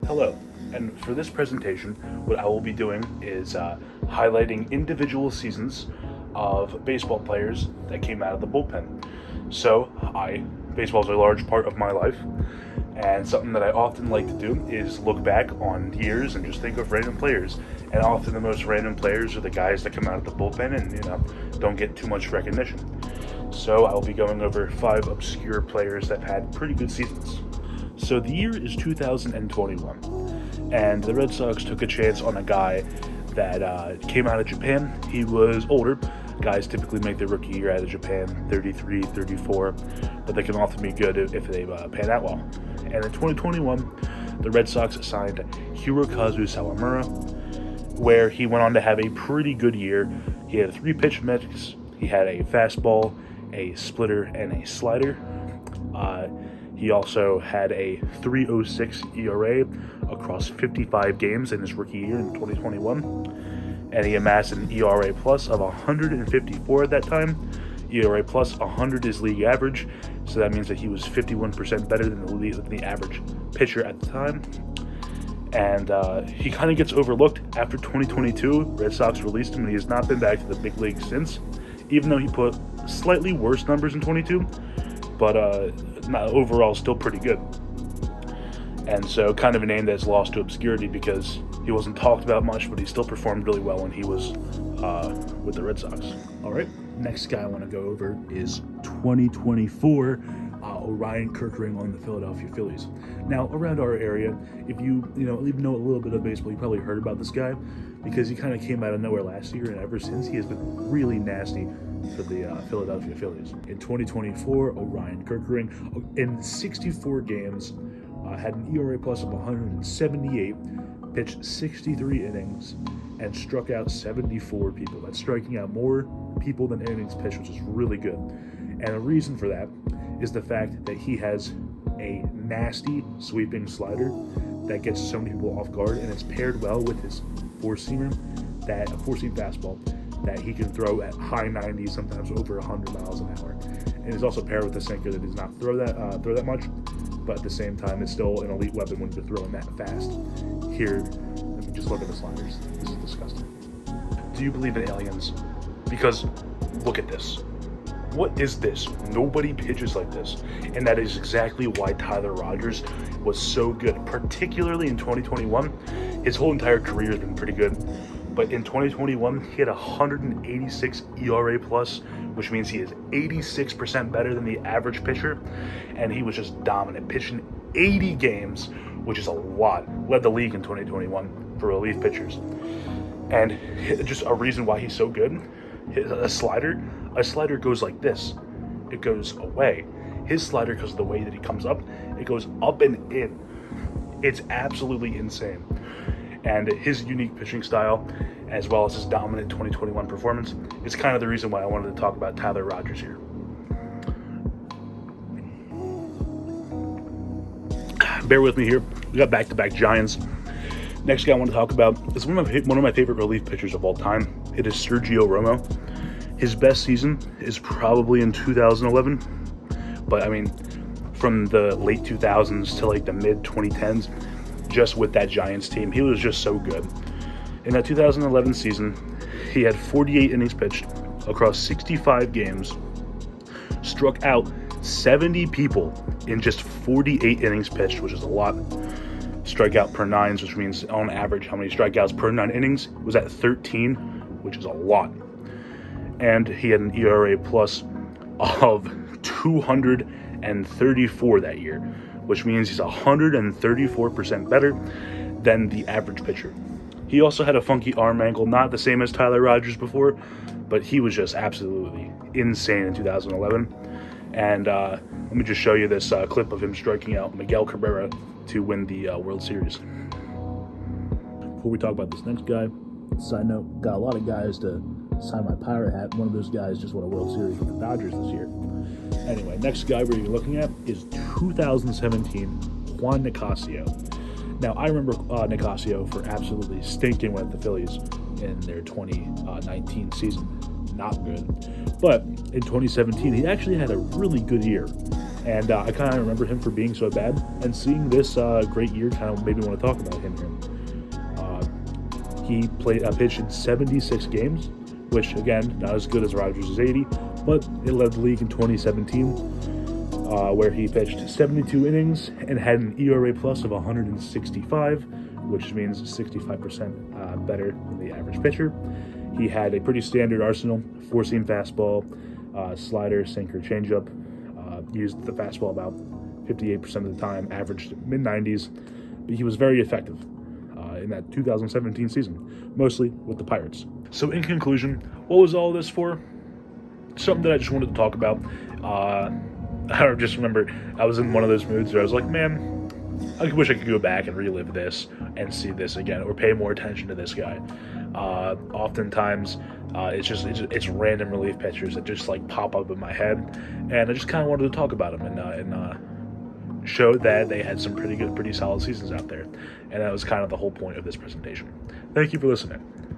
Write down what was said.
Hello, and for this presentation, what I will be doing is highlighting individual seasons of baseball players that came out of the bullpen. So, baseball is a large part of my life, and something that I often like to do is look back on years and just think of random players. And often the most random players are the guys that come out of the bullpen and, don't get too much recognition. So I'll be going over 5 obscure players that had pretty good seasons. So the year is 2021, and the Red Sox took a chance on a guy that came out of Japan. He was older. Guys typically make their rookie year out of Japan 33, 34, but they can often be good if they pan out well. And in 2021, the Red Sox signed Hirokazu Sawamura, where he went on to have a pretty good year. He had a 3-pitch mix. He had a fastball, a splitter, and a slider. He also had a 3.06 ERA across 55 games in his rookie year in 2021. And he amassed an ERA plus of 154 at that time. ERA plus 100 is league average, so that means that he was 51% better than the average pitcher at the time. And he kind of gets overlooked after 2022. Red Sox released him, and he has not been back to the big league since, even though he put slightly worse numbers in 22, but not overall still pretty good. And so kind of a name that's lost to obscurity because he wasn't talked about much, but he still performed really well when he was with the Red Sox. All right, next guy I want to go over is 2024 Orion Kerkering on the Philadelphia Phillies. Now, around our area, if you even know a little bit of baseball, you probably heard about this guy because he kind of came out of nowhere last year, and ever since he has been really nasty for the Philadelphia Phillies. In 2024, Orion Kerkering, in 64 games, had an ERA plus of 178, pitched 63 innings, and struck out 74 people. That's striking out more people than innings pitched, which is really good. And the reason for that is the fact that he has a nasty sweeping slider that gets so many people off guard, and it's paired well with his four-seam fastball that he can throw at high 90s, sometimes over 100 miles an hour. And it's also paired with a sinker that does not throw that much, but at the same time, it's still an elite weapon when you're throwing that fast. Here, let me just look at the sliders. This is disgusting. Do you believe in aliens? Because look at this. What is this? Nobody pitches like this. And that is exactly why Tyler Rogers was so good, particularly in 2021. His whole entire career has been pretty good. But in 2021, he had 186 ERA plus, which means he is 86% better than the average pitcher. And he was just dominant, pitching 80 games, which is a lot. Led the league in 2021 for relief pitchers. And just a reason why he's so good, a slider goes like this. It goes away. His slider, because of the way that he comes up, it goes up and in. It's absolutely insane. And his unique pitching style, as well as his dominant 2021 performance, is kind of the reason why I wanted to talk about Tyler Rogers here. Bear with me here. We got back-to-back Giants. Next guy I want to talk about is one of my favorite relief pitchers of all time. It is Sergio Romo. His best season is probably in 2011, but from the late 2000s to like the mid 2010s, just with that Giants team, he was just so good. In that 2011 season, he had 48 innings pitched across 65 games, struck out 70 people in just 48 innings pitched, which is a lot. Strikeout per nines, which means on average how many strikeouts per 9 innings, was at 13, which is a lot. And he had an ERA plus of 234 that year, which means he's 134% better than the average pitcher. He also had a funky arm angle, not the same as Tyler Rogers before, but he was just absolutely insane in 2011. And let me just show you this clip of him striking out Miguel Cabrera to win the World Series. Before we talk about this next guy, side note, got a lot of guys to sign my Pirate hat. One of those guys just won a World Series with the Dodgers this year. Anyway, next guy we're looking at is 2017 Juan Nicasio. Now, I remember Nicasio for absolutely stinking with the Phillies in their 2019 season. Not good. But in 2017, he actually had a really good year. And I kind of remember him for being so bad, and seeing this great year kind of made me want to talk about him here. He pitched in 76 games, which again, not as good as Rodgers' 80, but it led the league in 2017, where he pitched 72 innings and had an ERA plus of 165, which means 65% better than the average pitcher. He had a pretty standard arsenal: four-seam fastball, slider, sinker, changeup. Used the fastball about 58% of the time, averaged mid-90s, but he was very effective in that 2017 season, mostly with the Pirates. So in conclusion, what was all this for? Something that I just wanted to talk about. I just remember I was in one of those moods where I was like, man, I wish I could go back and relive this and see this again, or pay more attention to this guy. Oftentimes, it's random relief pitchers that just like pop up in my head, and I just kind of wanted to talk about them and show that they had some pretty good, pretty solid seasons out there, and that was kind of the whole point of this presentation. Thank you for listening.